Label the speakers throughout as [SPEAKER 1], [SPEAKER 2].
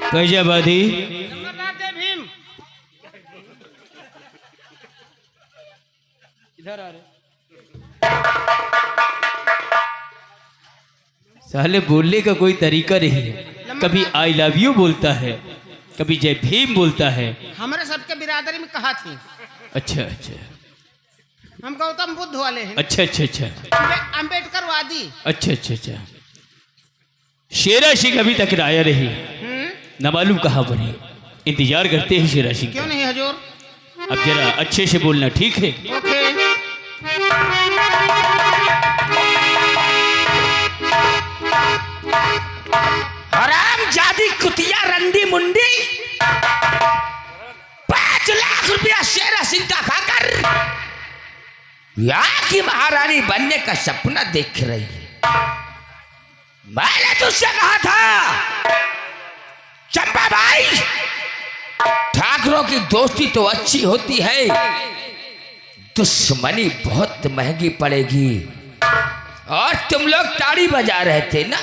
[SPEAKER 1] फैजाबादी
[SPEAKER 2] भीम इधर आ रहे।
[SPEAKER 1] साले बोलने का कोई तरीका नहीं है। कभी आई लव यू बोलता है, कभी जय भीम बोलता है।
[SPEAKER 2] हमारे सबके बिरादरी में कहा थी।
[SPEAKER 1] अच्छा अच्छा
[SPEAKER 2] हम गौतम बुद्ध वाले हैं।
[SPEAKER 1] अच्छा अच्छा अच्छा
[SPEAKER 2] अंबेडकर वादी।
[SPEAKER 1] अच्छा अच्छा अच्छा। शेरा सिंह अभी तक आया नहीं, न मालूम कहाँ बने। इंतजार करते हैं शेरा सिंह।
[SPEAKER 2] क्यों नहीं हजूर?
[SPEAKER 1] अब जरा अच्छे से बोलना, ठीक है?
[SPEAKER 2] ओके। हराम जादी कुतिया रंडी मुंडी 5 लाख रुपया शेरा सिंह का खाकर यहाँ की महारानी बनने का सपना देख रही है। मैंने तुझसे कहा था चंपा भाई, ठाकरों की दोस्ती तो अच्छी होती है, दुश्मनी बहुत महंगी पड़ेगी। और तुम लोग ताड़ी बजा रहे थे ना,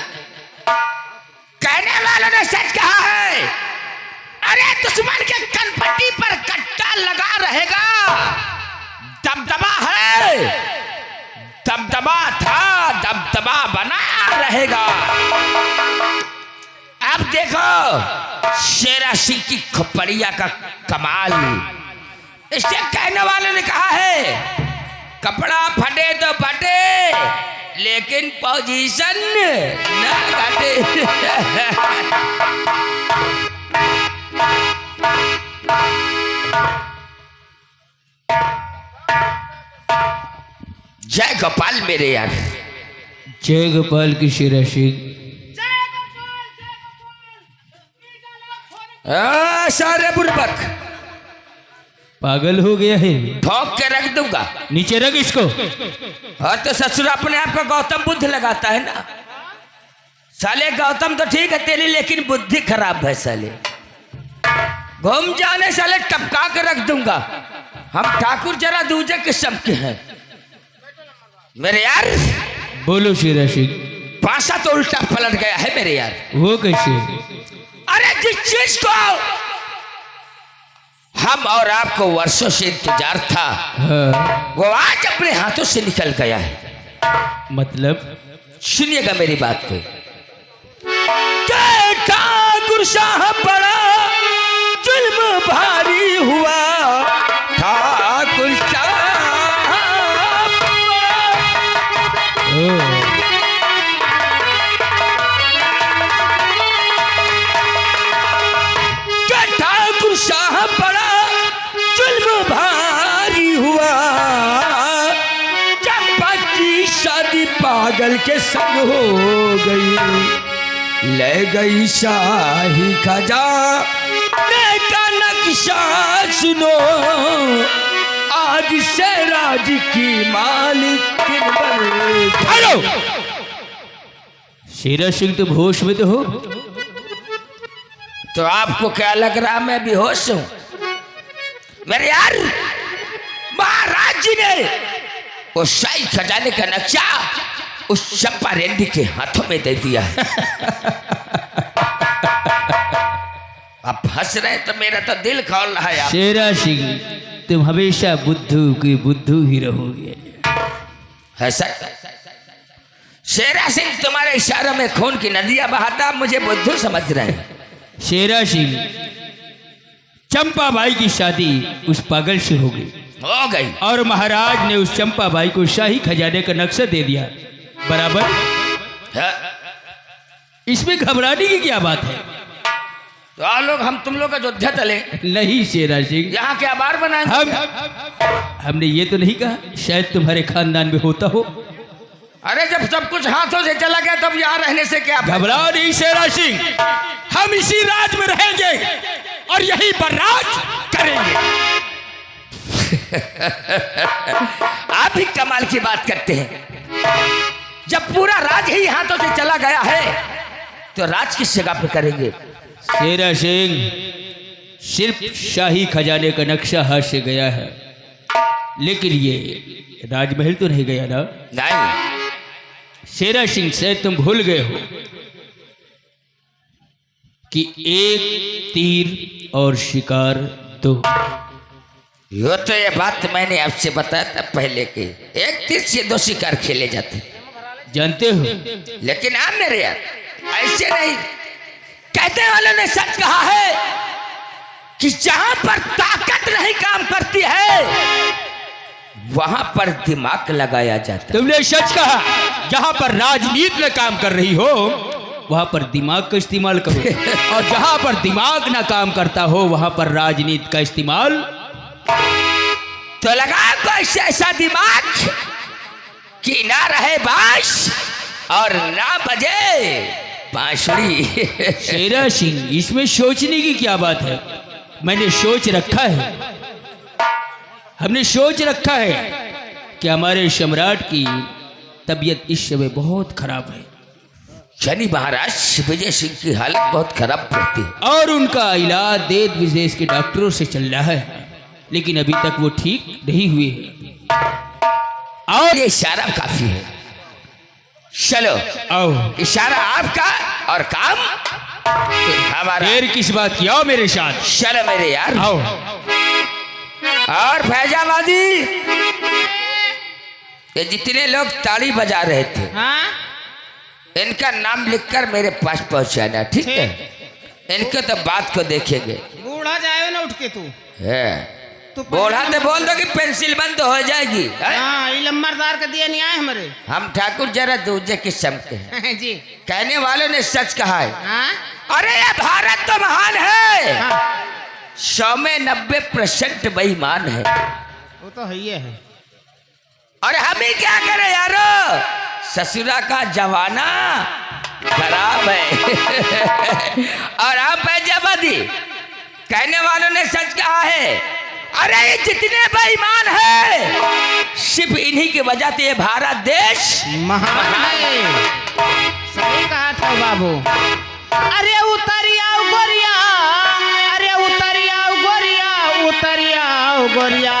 [SPEAKER 2] कहने वालों ने सच कहा है। अरे दुश्मन के कनपट्टी पर कट्टा लगा रहेगा, दबदबा है, दबदबा था, दबदबा बना रहेगा। अब देखो शेरा सिंह की खोपड़िया का कमाल। इससे कहने वाले ने कहा है कपड़ा फटे तो फटे, लेकिन पोजीशन न घटे। जय गोपाल मेरे यार।
[SPEAKER 1] जय गोपाल की शेरा सिंह।
[SPEAKER 2] सारे बुर्बक
[SPEAKER 1] पागल हो गया है,
[SPEAKER 2] ठोक के रख दूंगा।
[SPEAKER 1] नीचे रख इसको।
[SPEAKER 2] और तो ससुर अपने आप को गौतम बुद्ध लगाता है ना। साले गौतम तो ठीक है तेरी, लेकिन बुद्धि खराब है साले। घूम जाने साले टपका के रख दूंगा। हम ठाकुर जरा दूजे किस्म के हैं मेरे यार।
[SPEAKER 1] बोलो शेरा सिंह।
[SPEAKER 2] पासा तो उल्टा पलट गया है मेरे यार।
[SPEAKER 1] वो कैसे?
[SPEAKER 2] अरे जिस चीज को हम और आपको वर्षों से इंतजार था,
[SPEAKER 1] हाँ।
[SPEAKER 2] वो आज अपने हाथों से निकल गया है।
[SPEAKER 1] मतलब?
[SPEAKER 2] सुनिएगा मेरी बात को। ठाकुर साहब बड़ा जुल्म भारी हुआ, ठाकुर साहब ठाकुर साहब बड़ा जुल्म भारी हुआ। चंपा की शादी पागल के संग हो गई, ले गई शाही खजाने का नक्शा सुनो, आज से राज की मालिक बन। हेलो
[SPEAKER 1] शेरा सिंह तो होश में तो हो।
[SPEAKER 2] तो आपको क्या लग रहा मैं बेहोश हूं मेरे यार? महाराज जी ने वो शाही खजाने का नक्शा उस चंपा रेड्डी के हाथों में दे दिया है। आप हंस रहे तो मेरा तो दिल खोल रहा है।
[SPEAKER 1] शेरा सिंह तुम हमेशा बुद्धू की बुद्धू ही रहोगे।
[SPEAKER 2] ऐसा शेरा सिंह तुम्हारे इशारों में खून की नदियां बहाता, मुझे बुद्धू समझ रहे हैं।
[SPEAKER 1] शेरा सिंह चंपा बाई की शादी उस पागल से हो गई और महाराज ने उस चंपा बाई को शाही खजाने का नक्शा दे दिया। बराबर? इसमेमें घबराने की क्या बात है?
[SPEAKER 2] तो आप लोग हम तुम लोग का योद्धा चले
[SPEAKER 1] नहीं शेरा सिंह,
[SPEAKER 2] यहाँ के आभार बनाएंगे।
[SPEAKER 1] हमने ये तो नहीं कहा शायद तुम्हारे खानदान में होता हो।
[SPEAKER 2] अरे जब सब कुछ हाथों से चला गया तब यहाँ रहने से क्या?
[SPEAKER 1] घबराओ नहीं शेरा सिंह, हम इसी राज में रहेंगे और यहीं पर राज करेंगे।
[SPEAKER 2] आप ही कमाल की बात करते हैं। जब पूरा राज ही हाथों से चला गया है तो राज किस जगह पे करेंगे?
[SPEAKER 1] शेरा सिंह सिर्फ शाही खजाने का नक्शा हाथ से गया है, लेकिन ये राजमहल तो नहीं गया ना।
[SPEAKER 2] नहीं
[SPEAKER 1] शेरा सिंह से तुम भूल गए हो कि एक तीर और शिकार दो।
[SPEAKER 2] यो तो ये बात मैंने आपसे बताया था पहले कि एक तीर से दो शिकार खेले जाते,
[SPEAKER 1] जानते हो।
[SPEAKER 2] लेकिन आप मेरे यार ऐसे नहीं। कहने वालों ने सच कहा है कि जहां पर ताकत नहीं काम करती है वहां पर दिमाग लगाया जाता है।
[SPEAKER 1] तुमने सच कहा। जहां पर राजनीति में काम कर रही हो वहां पर दिमाग का इस्तेमाल करो, और जहां पर दिमाग ना काम करता हो वहां पर राजनीति का इस्तेमाल।
[SPEAKER 2] तो लगा कोई ऐसा दिमाग कि ना रहे बांस और ना बजे बांसुरी।
[SPEAKER 1] शेरा सिंह, इसमें सोचने की क्या बात है। मैंने सोच रखा है, हमने सोच रखा है कि हमारे सम्राट की तबीयत इस समय बहुत खराब है।
[SPEAKER 2] यानी महाराज विजय सिंह की हालत बहुत खराब रहती है
[SPEAKER 1] और उनका इलाज देश विदेश के डॉक्टरों से चल रहा है, लेकिन अभी तक वो ठीक नहीं हुए हैं।
[SPEAKER 2] और ये इशारा काफी है। चलो
[SPEAKER 1] आओ,
[SPEAKER 2] इशारा आपका और काम हमारा।
[SPEAKER 1] देर किस बात की, आओ मेरे साथ।
[SPEAKER 2] चलो मेरे यार
[SPEAKER 1] आओ।
[SPEAKER 2] और फैजाबादी ये जितने लोग ताली बजा रहे थे,
[SPEAKER 3] हाँ
[SPEAKER 2] इनका नाम लिखकर मेरे पास पहुंचाना, ठीक है। इनके तो बात को देखेंगे।
[SPEAKER 3] बूढ़ा जाए ना उठ के तू
[SPEAKER 2] है
[SPEAKER 3] तो
[SPEAKER 2] बोला तो बोल दो कि पेंसिल बंद हो जाएगी। है?
[SPEAKER 3] हाँ ये लम्बरदार का दिया नहीं आए हमारे।
[SPEAKER 2] हम ठाकुर जरा दूसरे किस्म के हैं।
[SPEAKER 3] जी
[SPEAKER 2] कहने वालों ने सच कहा है।
[SPEAKER 3] हाँ
[SPEAKER 2] अरे ये भारत तो महान है,
[SPEAKER 3] हाँ
[SPEAKER 2] 100 में 90% बेईमान है।
[SPEAKER 3] वो तो है ही है।
[SPEAKER 2] और हम ही क्या करें यारो, ससुरा का जमाना खराब है। और आप पैजाबादी कहने वालों ने सच कहा है। अरे ये जितने बेईमान है सिर्फ इन्हीं की वजह से ये भारत देश
[SPEAKER 3] महान है। सही कहा था बाबू। अरे उतरिया गोरिया, अरे उतरिया गोरिया, उतरिया गोरिया,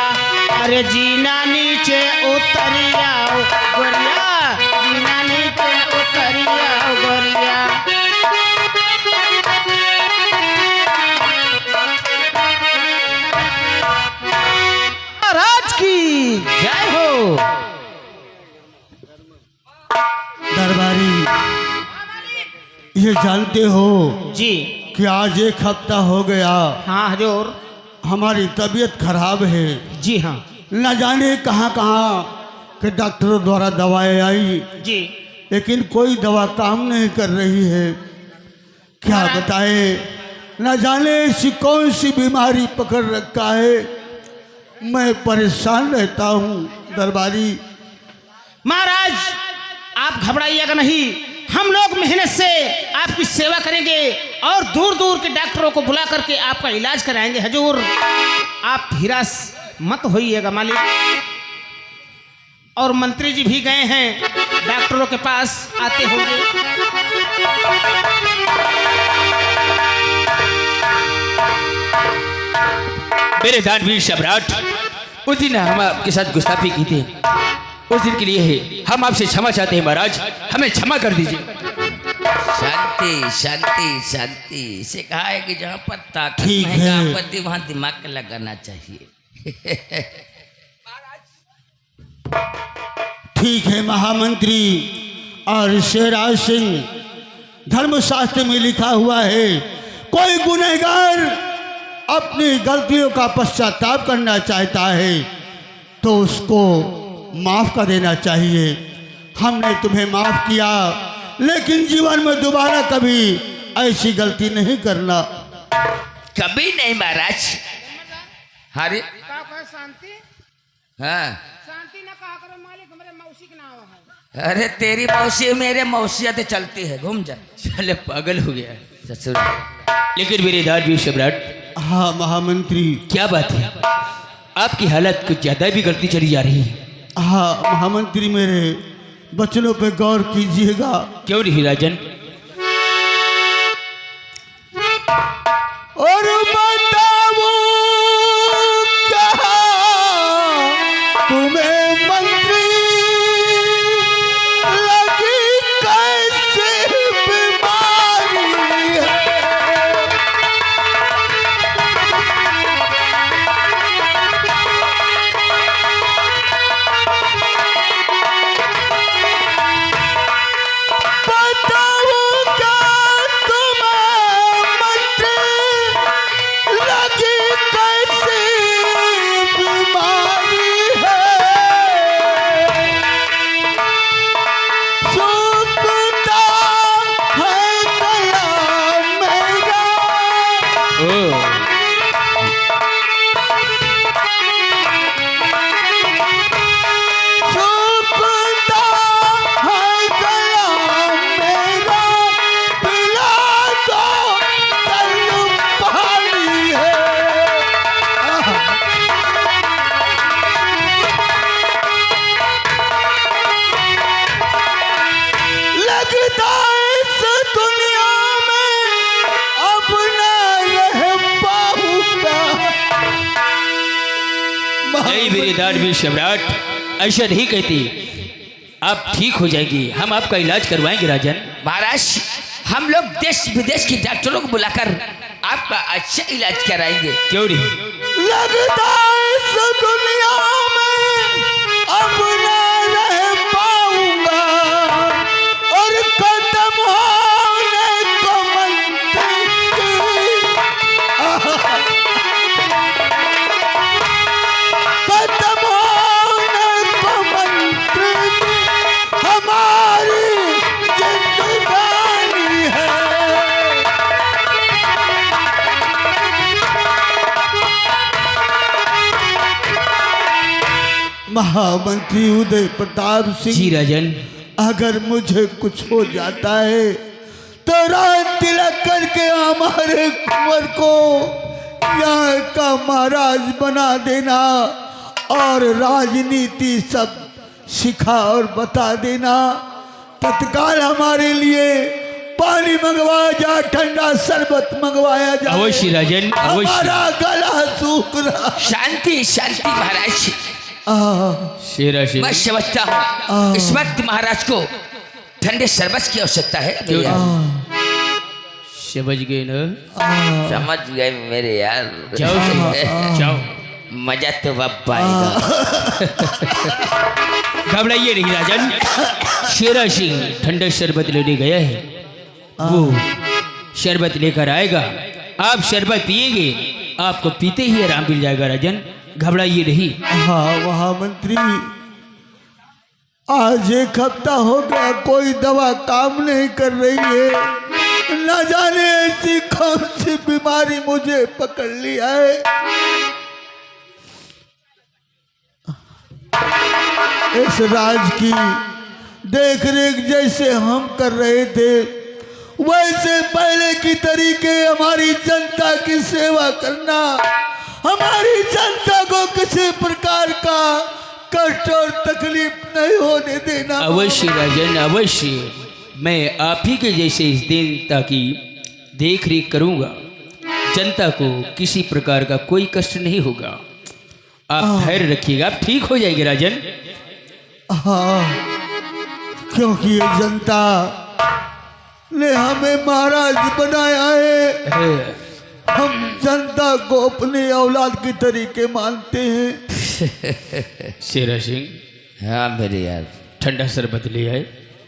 [SPEAKER 3] अरे जीना नीचे उतरिया गोरिया, जीना नीचे उतरिया गोरिया। महाराज की जय हो।
[SPEAKER 4] दरबारी, ये जानते हो
[SPEAKER 3] जी
[SPEAKER 4] कि आज 1 हफ्ता हो गया
[SPEAKER 3] हाँ हजूर।
[SPEAKER 4] हमारी तबीयत खराब है।
[SPEAKER 3] जी हाँ
[SPEAKER 4] न जाने कहाँ कहाँ के डॉक्टरों द्वारा दवाएं आई,
[SPEAKER 3] जी
[SPEAKER 4] लेकिन कोई दवा काम नहीं कर रही है। क्या बताए, न जाने ऐसी कौन सी बीमारी पकड़ रखा है। मैं परेशान रहता हूँ दरबारी।
[SPEAKER 3] महाराज आप घबराइएगा नहीं, हम लोग मेहनत से आपकी सेवा करेंगे और दूर दूर के डॉक्टरों को बुला करके आपका इलाज कराएंगे हजूर। आप हिरास मत होइएगा मालिक। और मंत्री जी भी गए हैं डॉक्टरों के पास, आते होंगे।
[SPEAKER 1] मेरे दानवीर सम्राट, उस दिन हम आपके साथ गुस्ताखी की थी, उस दिन के लिए है हम आपसे क्षमा चाहते हैं। महाराज हमें क्षमा कर दीजिए।
[SPEAKER 2] शांति शांति शांति। इसे कहा है कि जहाँ पर ताकत
[SPEAKER 4] ठीक
[SPEAKER 2] नहीं
[SPEAKER 4] है।
[SPEAKER 2] काम करती वहाँ दिमाग लगाना चाहिए।
[SPEAKER 4] ठीक है महामंत्री। और शेराज सिंह, धर्मशास्त्र में लिखा हुआ है कोई गुनहगार अपनी गलतियों का पश्चाताप करना चाहता है तो उसको माफ कर देना चाहिए। हमने तुम्हें माफ किया, लेकिन जीवन में दोबारा कभी ऐसी गलती नहीं करना।
[SPEAKER 2] कभी नहीं महाराज। अरे
[SPEAKER 3] शांति
[SPEAKER 2] हाँ,
[SPEAKER 3] शांति ना कहा करो मालिक, हमारे मौसी के नाम है।
[SPEAKER 2] अरे तेरी मौसी मेरे मौसियत चलती है, घूम जा।
[SPEAKER 1] चले पागल हो गया है।
[SPEAKER 2] ससुर
[SPEAKER 1] लेकिन मेरे दानवीर सम्राट,
[SPEAKER 4] हाँ महामंत्री।
[SPEAKER 1] क्या बात है, आपकी हालत कुछ ज्यादा भी गलती चली जा रही है।
[SPEAKER 4] हाँ महामंत्री, मेरे बचनों पे गौर कीजिएगा।
[SPEAKER 1] क्यों नहीं राजन?
[SPEAKER 4] और बताओ क्या तुम्हें मंत्री लगी कैसे बीमारी है।
[SPEAKER 1] ओ
[SPEAKER 4] सूखता है गला मेरा, पिला दो कल पानी है। लगता इस दुनिया में अब ना रह पाऊंगा।
[SPEAKER 1] नहीं मेरे दानवीर सम्राट, ऐसा नहीं कहती। आप ठीक हो जाएगी, हम आपका इलाज करवाएंगे राजन।
[SPEAKER 2] महाराज, हम लोग देश विदेश के डॉक्टरों को बुलाकर आपका अच्छा इलाज कराएंगे।
[SPEAKER 1] क्यों नहीं?
[SPEAKER 4] लगता इस दुनिया में अब ना रह पाऊंगा, और खत्म होने को मंत्री खत्म होने को मंत्री की हमारी जिंदगानी है। महामंत्री उदय प्रताप
[SPEAKER 1] जी
[SPEAKER 4] सिंह,
[SPEAKER 1] राजन।
[SPEAKER 4] अगर मुझे कुछ हो जाता है तो रात तिलक करके हमारे कुंवर को यहाँ का महाराज बना देना, और राजनीति सब सिखा और बता देना। तत्काल हमारे लिए पानी मंगवाया जा, ठंडा शरबत मंगवाया जा।
[SPEAKER 1] अवश्य राजन, अवश्य।
[SPEAKER 4] हमारा गला सूख रहा।
[SPEAKER 2] शांति शांति महाराज,
[SPEAKER 1] शेरा शेर।
[SPEAKER 2] मैं समझता हूँ इस वक्त महाराज को ठंडे शरबत की आवश्यकता है।
[SPEAKER 1] क्यों
[SPEAKER 2] भैया,
[SPEAKER 1] समझ गए ना?
[SPEAKER 2] समझ गए मेरे यार।
[SPEAKER 1] जाओ जाओ,
[SPEAKER 2] मजा तो अब आएगा।
[SPEAKER 1] घबराइए नहीं राजन। शेरा सिंह ठंडा शरबत लेने गया है, वो शरबत लेकर आएगा। आप शरबत पिएंगे, आपको पीते ही आराम मिल जाएगा राजन। घबराइए नहीं।
[SPEAKER 4] हाँ महामंत्री, आज एक हफ्ता हो गया कोई दवा काम नहीं कर रही है। न जाने ऐसी कौन सी बीमारी मुझे पकड़ लिया है। इस राज की देख रेख जैसे हम कर रहे थे, वैसे पहले की तरीके हमारी जनता की सेवा करना, हमारी जनता को किसी प्रकार का कष्ट और तकलीफ नहीं होने देना।
[SPEAKER 1] अवश्य राजन, अवश्य। मैं आप ही के जैसे इस जनता की देख रेख करूँगा। जनता को किसी प्रकार का कोई कष्ट नहीं होगा। आप धैर्य रखिएगा, आप ठीक हो जाएंगे राजन।
[SPEAKER 4] हाँ, क्योंकि ये जनता ने हमें महाराज बनाया है। हम जनता को अपनी औलाद की तरीके मानते हैं।
[SPEAKER 1] शेरा सिंह,
[SPEAKER 2] हाँ मेरे यार,
[SPEAKER 1] ठंडा शरबत ले आए।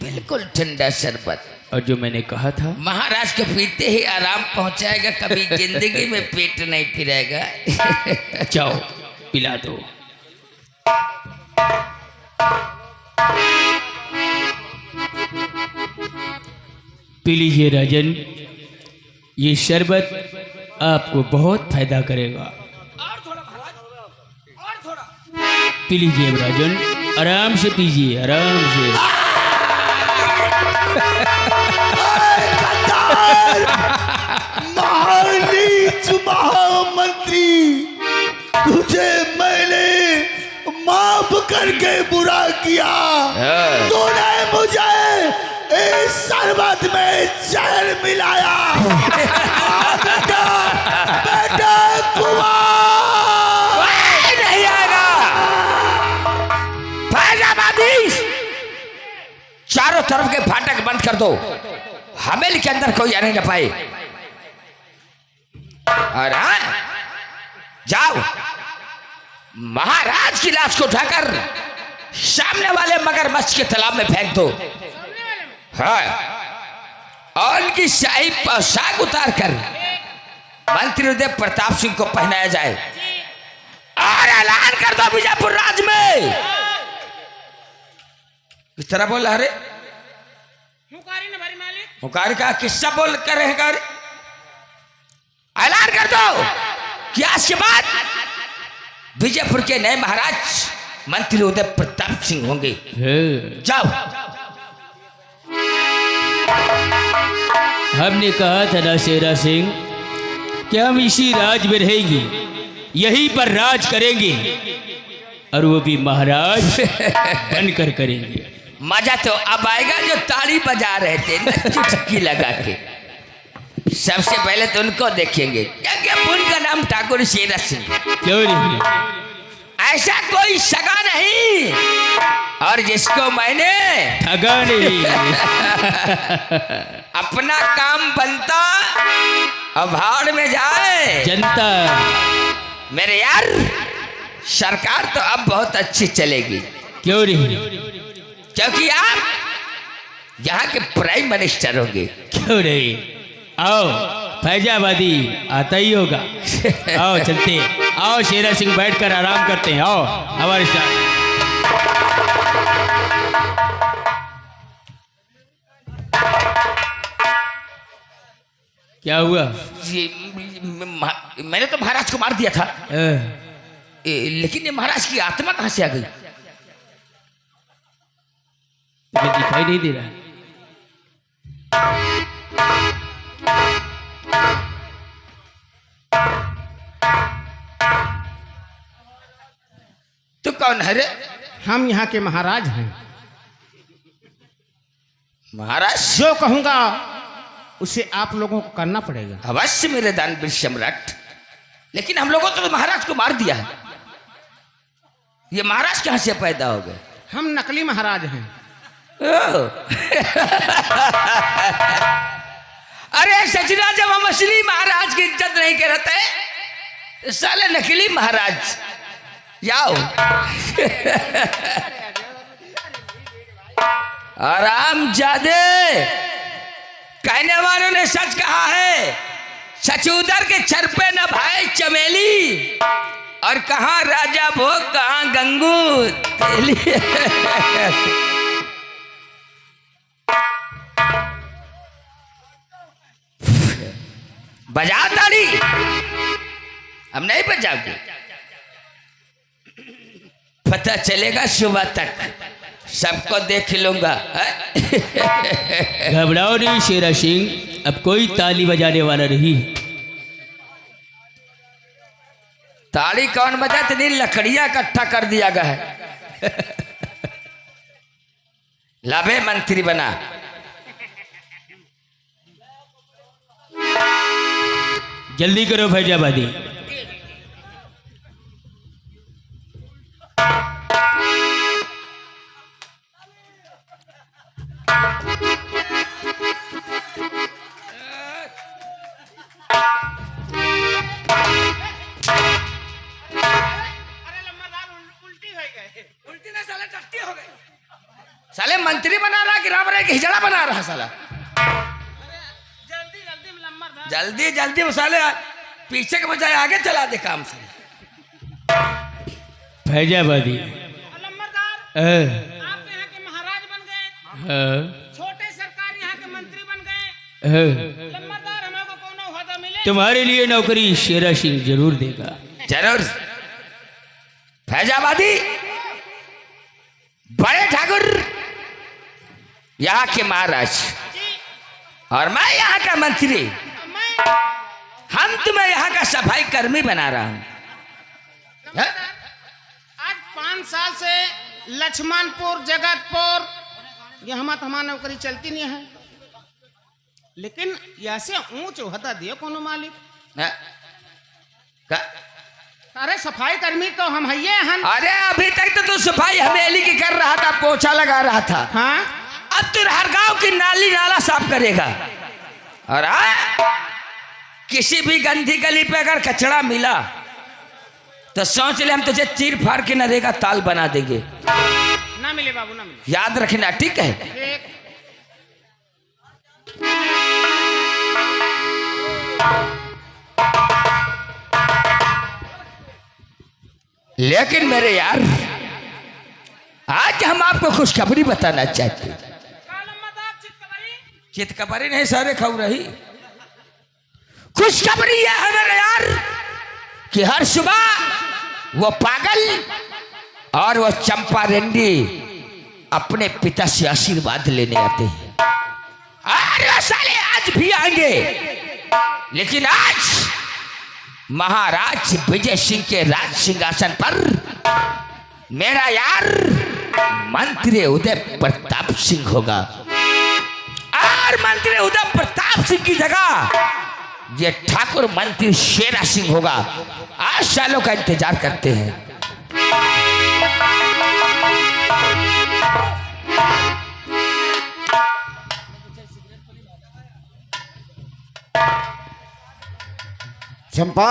[SPEAKER 2] बिल्कुल ठंडा शरबत।
[SPEAKER 1] और जो मैंने कहा था,
[SPEAKER 2] महाराज के पीते ही आराम पहुंचाएगा, कभी जिंदगी में पेट नहीं फिरेगा।
[SPEAKER 1] जाओ पिला दो। पी लीजिए राजन, ये शरबत आपको बहुत फायदा करेगा। पी लीजिए राजन, आराम से पीजिए, आराम से।
[SPEAKER 4] महानीच महामंत्री, तुझे मैंने माफ करके बुरा किया। तूने मुझे इस शरबत में जहर मिलाया। बेटा, बेटा कुमार
[SPEAKER 2] नहीं आएगा। फैजाबादी, चारों तरफ के फाटक बंद कर दो, हवेली के अंदर कोई आने न पाए। और हाँ, जाओ महाराज की लाश को उठाकर सामने वाले मगरमच्छ के तालाब में फेंक दो। हाँ, और उनकी शाही पोशाक उतार कर मंत्री उदय प्रताप सिंह को पहनाया जाए और ऐलान कर दो बीजापुर राज में। किस तरह बोला? अरे मुकारी का किस्सा बोल कर रहे। ऐलान कर महाराज के बाद विजयपुर के नए महाराज मंत्री उदय प्रताप सिंह होंगे। जाओ।
[SPEAKER 1] हमने कहा था ना शेरा सिंह कि हम इसी राज में रहेंगे, यहीं पर राज करेंगे, और वो भी महाराज बनकर करेंगे।
[SPEAKER 2] मजा तो अब आएगा जो ताली बजा रहे थे ना चुटकी लगा के। सबसे पहले तो उनको देखेंगे, क्योंकि उनका नाम ठाकुर शेरा सिंह।
[SPEAKER 1] क्यों नहीं?
[SPEAKER 2] ऐसा कोई सगा नहीं और जिसको मैंने
[SPEAKER 1] ठगा नहीं।
[SPEAKER 2] अपना काम बनता और भाड़ में जाए
[SPEAKER 1] जनता।
[SPEAKER 2] मेरे यार सरकार तो अब बहुत अच्छी चलेगी।
[SPEAKER 1] क्यों नहीं?
[SPEAKER 2] क्योंकि आप यहाँ के प्राइम मिनिस्टर होंगे।
[SPEAKER 1] क्यों नहीं? आओ, फैजाबादी आता ही होगा। आओ चलते, आओ शेरा सिंह बैठकर आराम करते हैं। आओ हमारे साथ। क्या हुआ?
[SPEAKER 2] मैंने तो महाराज को मार दिया था,
[SPEAKER 1] अ,
[SPEAKER 2] लेकिन ये महाराज की आत्मा कहाँ से आ गई?
[SPEAKER 1] तुम्हें दिखाई नहीं दे रहा?
[SPEAKER 2] तू कौन है रे?
[SPEAKER 3] हम यहाँ के महाराज हैं।
[SPEAKER 2] महाराज
[SPEAKER 3] जो कहूंगा उसे आप लोगों को करना पड़ेगा।
[SPEAKER 2] अवश्य मेरे दानवीर सम्राट, लेकिन हम लोगों तो महाराज को मार दिया है। ये महाराज कहां से पैदा हो गए?
[SPEAKER 3] हम नकली महाराज हैं।
[SPEAKER 2] अरे सचना, जब हम असली महाराज की इज्जत नहीं करते तो साले नकली महाराज। जाओ। आराम जादे, कहने वालों ने सच कहा है, सचूदर के छर पे न भाई चमेली, और कहाँ राजा भोग कहाँ गंगू तेली। बजाओ ताली। हम नहीं बजाओगे, पता चलेगा सुबह तक, सबको देख लूंगा।
[SPEAKER 1] घबराओ नहीं शेरा सिंह, अब कोई ताली बजाने वाला नहीं।
[SPEAKER 2] ताली कौन बजा? इतनी लकड़ियां इकट्ठा कर दिया गया है। लाभे मंत्री बना।
[SPEAKER 1] जल्दी करो फैजाबादी।
[SPEAKER 2] साले मंत्री बना रहा कि राम राय की हिजड़ा बना रहा साला? जल्दी जल्दी साले पीछे के बजाय आगे चला दे काम से।
[SPEAKER 1] फैजाबादी।
[SPEAKER 3] आप यहाँ के महाराज बन गए, छोटे सरकार यहाँ के मंत्री बन गए। लम्बरदार, हमको कोनो ओहदा मिले?
[SPEAKER 1] तुम्हारे लिए नौकरी शेरा सिंह जरूर देगा।
[SPEAKER 2] जरूर। फैजाबादी बड़े ठाकुर यहाँ के महाराज और मैं यहाँ का मंत्री, हम तुम्हें यहाँ का सफाई कर्मी बना रहा हूँ।
[SPEAKER 3] आज 5 साल से लक्ष्मणपुर जगतपुर यहाँ हमारा नौकरी चलती नहीं है, लेकिन ऐसे ऊंच ओहदा दियो कोनो मालिक। अरे सफाई कर्मी तो हम हैं।
[SPEAKER 2] अरे अभी तक तो तू सफाई हवेली की कर रहा था, पोछा लगा रहा था।
[SPEAKER 3] हाँ,
[SPEAKER 2] अब तू हर गांव की नाली नाला साफ करेगा। और किसी भी गंदी गली पे अगर कचरा मिला तो सोच ले, हम तुझे चीर फाड़ के नरेगा ताल बना देंगे।
[SPEAKER 3] ना मिले बाबू, ना मिले।
[SPEAKER 2] याद रखना, ठीक है?
[SPEAKER 3] ठीक।
[SPEAKER 2] लेकिन मेरे यार, आज हम आपको खुशखबरी बताना चाहते हैं। चितकबरी नहीं, सारे खबर रही। खुशखबरी यह है मेरे यार कि हर सुबह वो पागल और वो चंपा रेड्डी अपने पिता से आशीर्वाद लेने आते हैं। और वो साले आज भी आएंगे, लेकिन आज महाराज विजय सिंह के राज सिंहासन पर मेरा यार मंत्री उदय प्रताप सिंह होगा। और मंत्री उदय प्रताप सिंह की जगह ये ठाकुर मंत्री शेरा सिंह होगा। आज सालों का इंतजार करते हैं।
[SPEAKER 5] चंपा,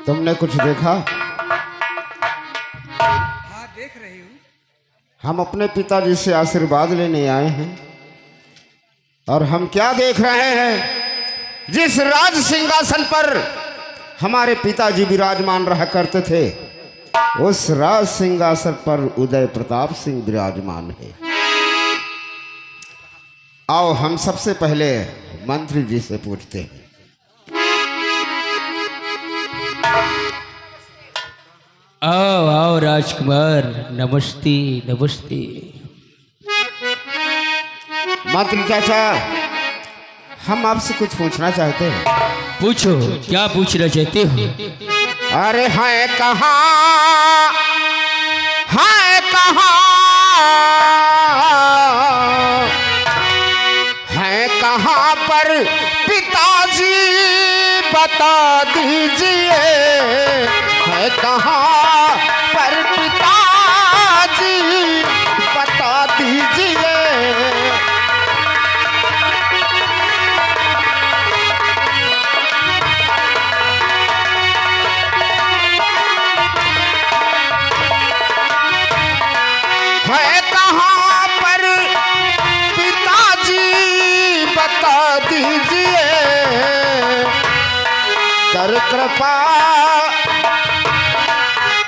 [SPEAKER 5] तुमने कुछ देखा?
[SPEAKER 6] हाँ, देख रही हूँ।
[SPEAKER 5] हम अपने पिताजी से आशीर्वाद लेने आए हैं और हम क्या देख रहे हैं? जिस राज सिंहासन पर हमारे पिताजी विराजमान रहा करते थे, उस राज सिंहासन पर उदय प्रताप सिंह विराजमान है। आओ हम सबसे पहले मंत्री जी से पूछते हैं।
[SPEAKER 1] आओ आओ राजकुमार, नमस्ते नमस्ते।
[SPEAKER 5] मंत्री चाचा, हम आपसे कुछ पूछना चाहते हैं।
[SPEAKER 1] पूछो, क्या पूछना चाहते हो?
[SPEAKER 5] अरे है कहाँ, है कहाँ, है कहाँ पर पिताजी बता दीजिए, है कहाँ पर पिताजी बता दीजिए। है कहाँ पर पिताजी बता दीजिए, कर कृपा,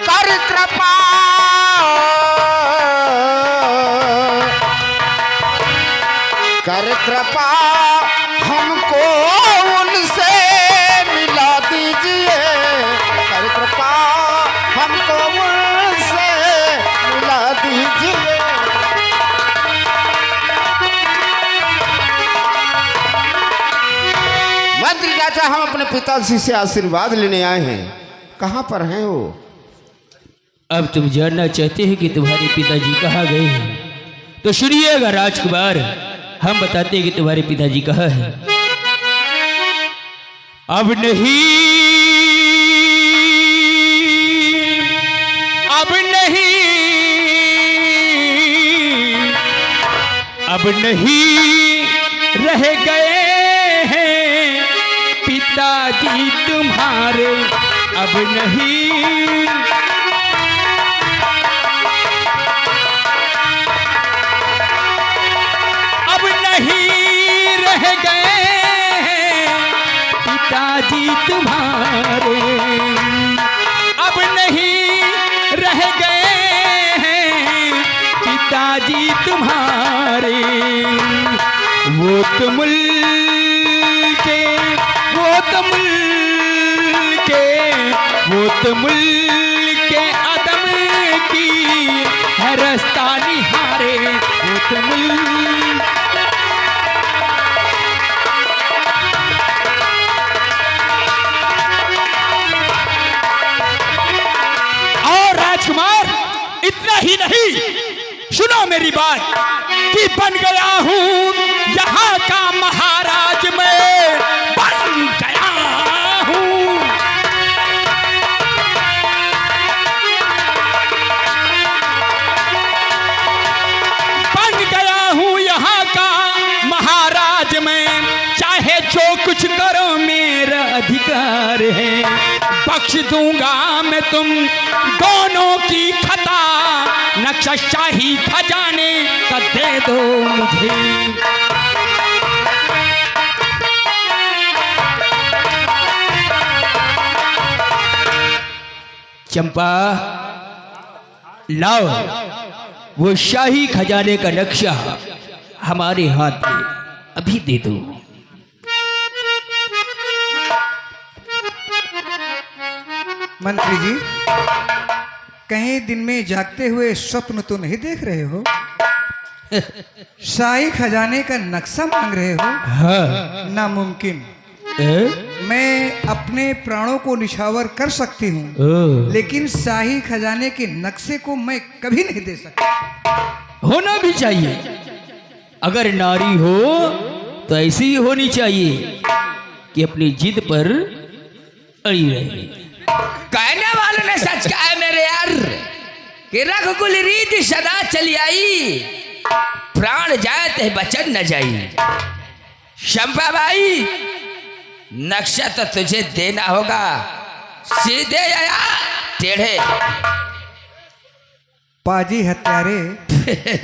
[SPEAKER 5] कर कृपा, कर कृपा हमको उनसे मिला दीजिए, कर कृपा हमको उनसे मिला दीजिए। मंत्री चाचा, हम अपने पिताजी से आशीर्वाद लेने आए हैं। कहाँ पर हैं वो?
[SPEAKER 1] अब तुम जानना चाहते हैं कि तुम्हारे पिताजी कहाँ गए हैं? तो सुनिएगा राजकुमार, हम बताते हैं कि तुम्हारे पिताजी कहाँ हैं। अब नहीं, अब नहीं, अब नहीं रह गए हैं पिताजी तुम्हारे, अब नहीं। अब नहीं रह गए हैं पिताजी तुम्हारे, अब नहीं रह गए हैं पिताजी तुम्हारे। वो तो मुल्के, वो तो मुल्के, वो तो मुल्के अदम की है रास्ता निहारे, वो तो मुल्क। और राजकुमार, इतना ही नहीं, सुनो मेरी बात कि बन गया हूँ यहाँ का महाराज, मैं बन गया हूँ। बन गया हूँ यहाँ का महाराज मैं, चाहे जो कुछ करो मेरा अधिकार है। बख्श दूंगा मैं तुम दोनों की खता, नक्शा शाही खजाने का दे दो मुझे। चंपा, लाओ वो शाही खजाने का नक्शा हमारे हाथ में अभी दे दो।
[SPEAKER 6] मंत्री जी, कहीं दिन में जागते हुए स्वप्न तो नहीं देख रहे हो? शाही खजाने का नक्शा मांग रहे हो?
[SPEAKER 1] हाँ।
[SPEAKER 6] नामुमकिन। मैं अपने प्राणों को निछावर कर सकती हूँ, लेकिन शाही खजाने के नक्शे को मैं कभी नहीं दे सकती।
[SPEAKER 1] होना भी चाहिए। अगर नारी हो तो ऐसी ही होनी चाहिए कि अपनी जिद पर अड़ी रहे।
[SPEAKER 2] कहने वालों ने सच कहा है मेरे यार कि रघुकुल रीत सदा चली आई, प्राण जाए ते बचन न जाई। शंपा भाई, नक्शा तो तुझे देना होगा, सीधे या टेढ़े।
[SPEAKER 6] पाजी हत्यारे,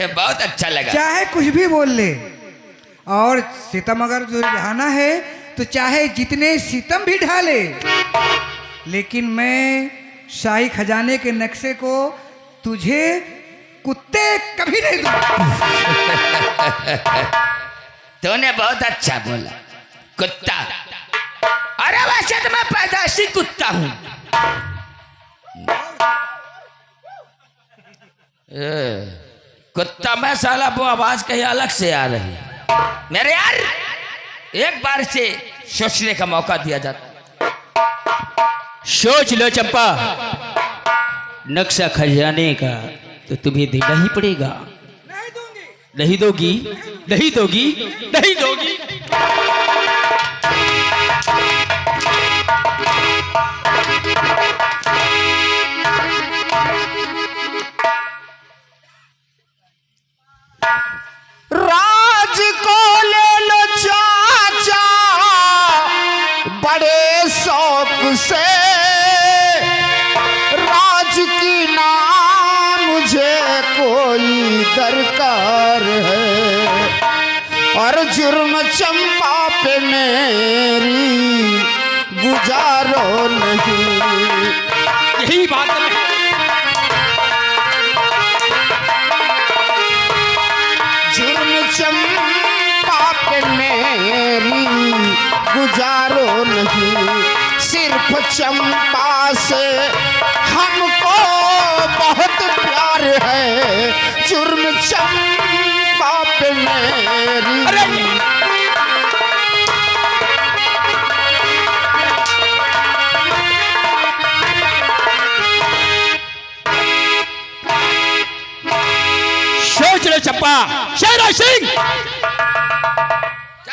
[SPEAKER 2] बहुत अच्छा लगा।
[SPEAKER 6] चाहे कुछ भी बोल ले, और सितम अगर जो ढाना है तो चाहे जितने सितम भी ढाले, लेकिन मैं शाही खजाने के नक्शे को तुझे कुत्ते कभी नहीं दूंगा।
[SPEAKER 2] तूने बहुत अच्छा बोला, कुत्ता। अरे वैसे तो मैं पैदाइशी कुत्ता हूं। कुत्ता मैं साला, वो आवाज कहीं अलग से आ रही है मेरे यार। एक बार से सोचने का मौका दिया जाता।
[SPEAKER 1] सोच लो चंपा, नक्शा खजाने का तो तुम्हें देना ही पड़ेगा। नहीं दोगी? नहीं दोगी? नहीं दोगी?
[SPEAKER 5] राज को ले लो चाचा बड़े शौक से, राज की नाम मुझे कोई दरकार है, और जुर्म चंपा पे मेरी गुजारो नहीं।
[SPEAKER 1] यही बात है।
[SPEAKER 5] जुर्म चंपा पे मेरी गुजारो नहीं, सिर्फ चंपा से हमको बहुत प्यार है, जुर्म चंपा पे मेरी।
[SPEAKER 1] सोच लो चंपा, शेरा सिंह,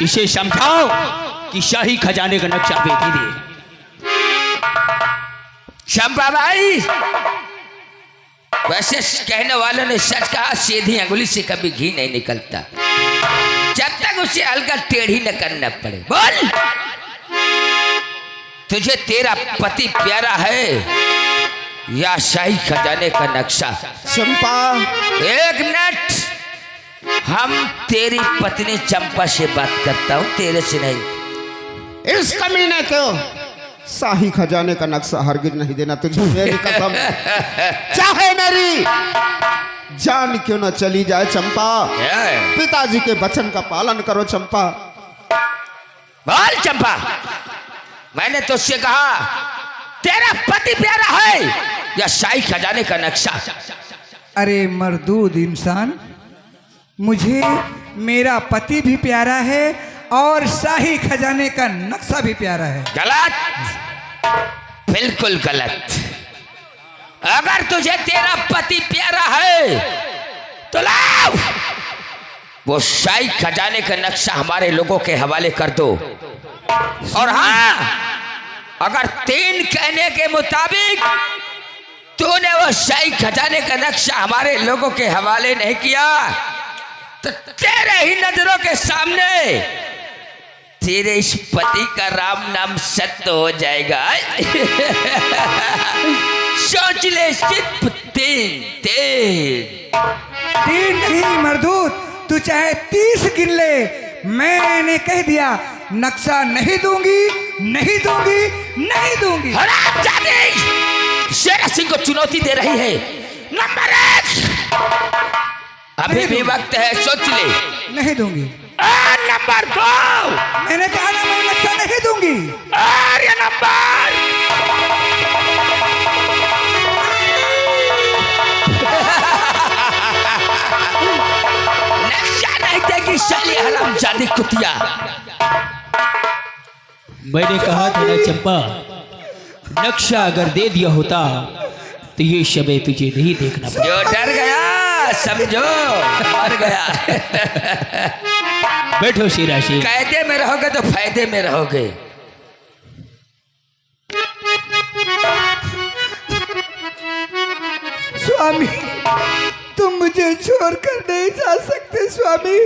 [SPEAKER 1] इसे समझाओ कि शाही खजाने का नक्शा बेटी दे।
[SPEAKER 2] शंपा भाई, वैसे कहने वालों ने सच कहा, सीधी अंगुली से कभी घी नहीं निकलता, जब तक उसे हल्का टेढ़ी न करना पड़े। बोल, तुझे तेरा पति प्यारा है या शाही खजाने का नक्शा?
[SPEAKER 5] चंपा,
[SPEAKER 2] एक मिनट, हम तेरी पत्नी चंपा से बात करता हूं, तेरे से नहीं।
[SPEAKER 5] इस कमीने को शाही खजाने का नक्शा हरगिज नहीं देना तुझे, मेरी कसम। चाहे मेरी जान क्यों न चली जाए चंपा, पिताजी के वचन का पालन करो चंपा।
[SPEAKER 2] बोल चंपा, मैंने तुझसे कहा तेरा पति प्यारा है या शाही खजाने का नक्शा?
[SPEAKER 6] अरे मर्दूद इंसान, मुझे मेरा पति भी प्यारा है और शाही खजाने का नक्शा भी प्यारा है।
[SPEAKER 2] गलत, बिल्कुल गलत। अगर तुझे तेरा पति प्यारा है तो लाओ वो शाही खजाने का नक्शा हमारे लोगों के हवाले कर दो। और हाँ, अगर 3 कहने के मुताबिक तूने वो शाही खजाने का नक्शा हमारे लोगों के हवाले नहीं किया तो तेरे ही नजरों के सामने तेरे इस पति का राम नाम सत्य हो जाएगा। सोच ले, सिर्फ 3
[SPEAKER 6] नहीं मर्दूद, तू चाहे 30 गिन ले, मैंने कह दिया नक्शा नहीं दूंगी, नहीं दूंगी, नहीं दूंगी।
[SPEAKER 2] हरामजादी, शेरा सिंह को चुनौती दे रही है। नंबर 1, अभी भी वक्त है, सोच ले।
[SPEAKER 6] नहीं दूंगी।
[SPEAKER 2] नंबर 2।
[SPEAKER 6] मैंने कहा ना मैं नक्शा नहीं दूंगी।
[SPEAKER 2] ये नंबर नक्शा नहीं देगी साली हरामजादी कुतिया।
[SPEAKER 1] मैंने कहा था ना चंपा, नक्शा अगर दे दिया होता तो ये शबे तुझे नहीं देखना पड़ा।
[SPEAKER 2] जो डर गया समझो मर गया।
[SPEAKER 1] बैठो शेरा शेर।
[SPEAKER 2] कायदे में रहोगे तो फायदे में रहोगे।
[SPEAKER 6] स्वामी तुम मुझे छोड़कर नहीं जा सकते स्वामी,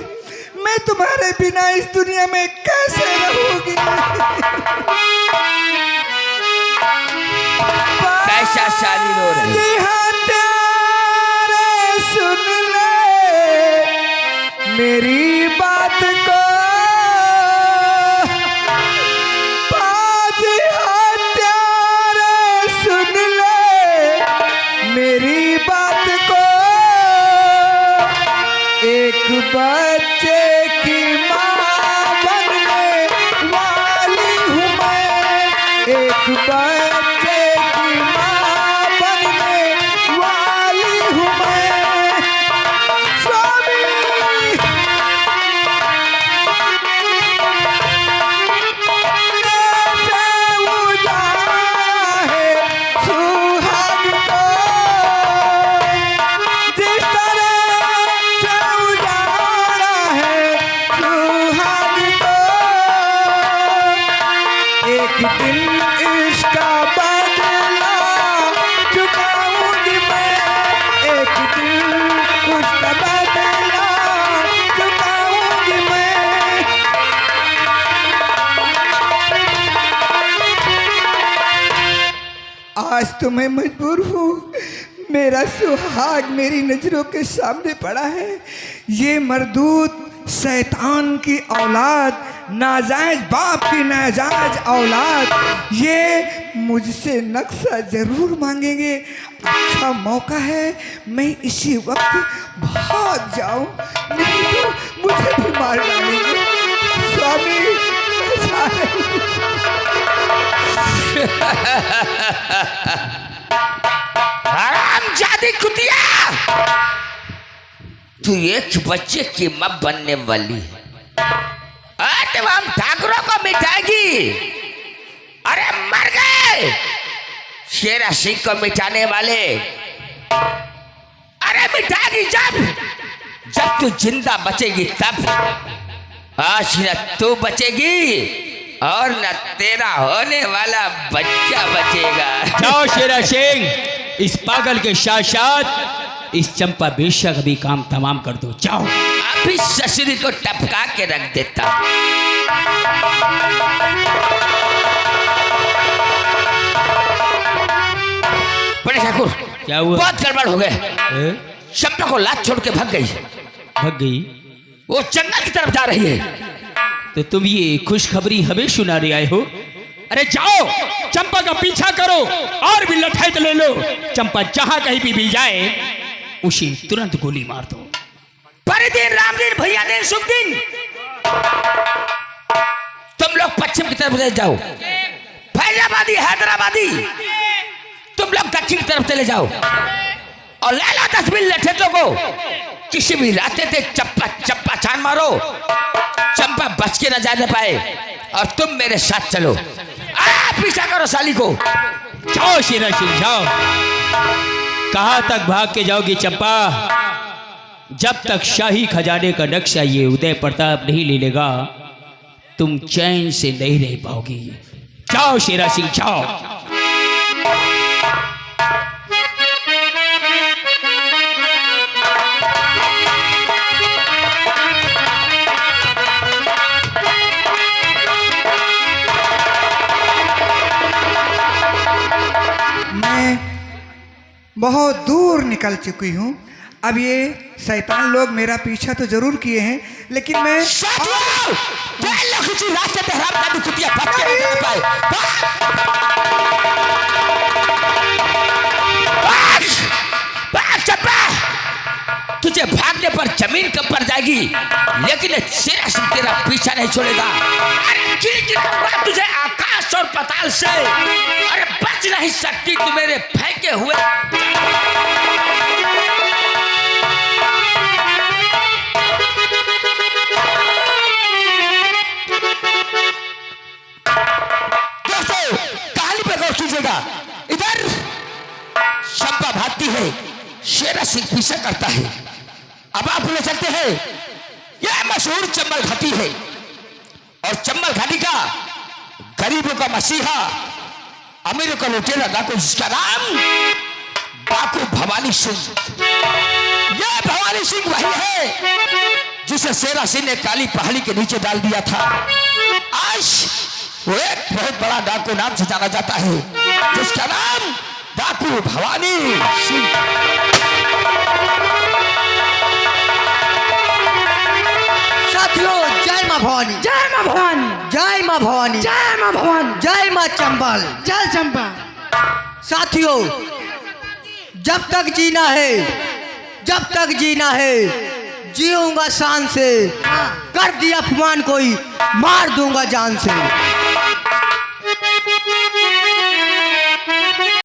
[SPEAKER 6] मैं तुम्हारे बिना इस दुनिया में कैसे रहूंगी।
[SPEAKER 2] कैसा साली रो रही।
[SPEAKER 6] जी हाँ तेरे सुन ले मेरी बात को, बाजी हाँ तेरे सुन ले मेरी बात को। एक बच्चे की माँ बनने वाली हूँ मैं, एक बच्चे की माँ बनने वाली हूँ मैं। स्वामी कैसे उजाड़ा है सुहाग को, जिस तरह से उजाड़ा है सुहाग को। एक दिन इसका बदला चुकाऊंगी मैं, एक दिन उसका बदला चुकाऊंगी मैं। आज तो मैं मजबूर हूँ, मेरा सुहाग मेरी नजरों के सामने पड़ा है। ये मरदूत शैतान की औलाद, नाजायज बाप की नाजायज औलाद, ये मुझसे नक्शा जरूर मांगेंगे। अच्छा मौका है मैं इसी वक्त भाग जाऊं, नहीं तो मुझे भी मार डालेंगे। स्वामी बचा रहे।
[SPEAKER 2] हरामजादी कुतिया, तू एक बच्चे की मां बनने वाली है। तो हम ठाकुरों को मिटाएगी। अरे मर गए शेरा सिंह को मिटाने वाले। अरे मिटाएगी जब तू जिंदा बचेगी तब। आज न तू बचेगी और न तेरा होने वाला बच्चा बचेगा।
[SPEAKER 1] जाओ शेरा सिंह, इस पागल के साथ साथ इस चंपा बेशक अभी काम तमाम कर दो। जाओ।
[SPEAKER 2] अभी ससुरी को टपका के रख देता। बड़े ठाकुर
[SPEAKER 1] क्या हुआ?
[SPEAKER 2] बहुत गड़बड़ हो गए।
[SPEAKER 1] ए?
[SPEAKER 2] चंपा को लात छोड़ के भाग गई।
[SPEAKER 1] भाग गई?
[SPEAKER 2] वो जंगल की तरफ जा रही है।
[SPEAKER 1] तो तुम ये खुशखबरी हमें सुनाने आए हो? अरे जाओ, चंपा का पीछा करो और भी लठैत ले लो। चंपा जहां कहीं भी मिल जाए उसे तुरंत गोली मार दो।
[SPEAKER 2] परिदीन, रामदीन, भैया दिन, शुभ दिन, तुम लोग पश्चिम की तरफ से जाओ। फैजाबादी, हैदराबादी, तुम लोग दक्षिण की तरफ चले जाओ और ले लो 10 मिल लठेतों को। किसी भी रास्ते से चप्पा चप्पा छान मारो, चंपा बच के न जाने पाए। और तुम मेरे साथ चलो। पीछा करो साली को।
[SPEAKER 1] जाओ शेरा सिंह, जाओ। कहां तक भाग के जाओगी चंपा? जब तक शाही खजाने का नक्शा ये उदय प्रताप नहीं ले लेगा तुम चैन से नहीं रह पाओगी। जाओ शेरा सिंह, जाओ।
[SPEAKER 6] मैं बहुत दूर निकल चुकी हूँ। अब ये शैतान लोग मेरा पीछा तो जरूर किए हैं, लेकिन मैं
[SPEAKER 2] रास्ते पे हराम का कुतिया भाग के नहीं जा पाए। चप्पा, तुझे भागने पर जमीन कब पड़ जाएगी, लेकिन शेरा सिंह तेरा पीछा नहीं छोड़ेगा। अरे गिराऊंगा तुझे आकाश और पाताल से, अरे बच नहीं सकती तू मेरे फेंके हुए। दोस्तों कहानी पे गौर कीजिएगा। इधर शंपा भागती है, शेरा सिंह पीछा करता है। अब आप ले चलते हैं, यह मशहूर चंबल घाटी है और चंबल घाटी का गरीबों का मसीहा, अमीरों का लुटेरा डाकू, जिसका नाम डाकू भवानी सिंह। यह भवानी सिंह वही है जिसे शेरा सिंह ने काली पहाड़ी के नीचे डाल दिया था। आज वो एक बहुत बड़ा डाकू नाम से जाना जाता है, जिसका नाम डाकू भवानी सिंह।
[SPEAKER 7] साथियों, जय मां भवानी, जय मां भवानी, जय मां भवानी, जय मां भवानी, जय मां चंबल, जय चंपा। साथियों, जब तक जीना है, जब तक जीना है, जीऊंगा शान से, कर दिया अपमान कोई, मार दूंगा जान से।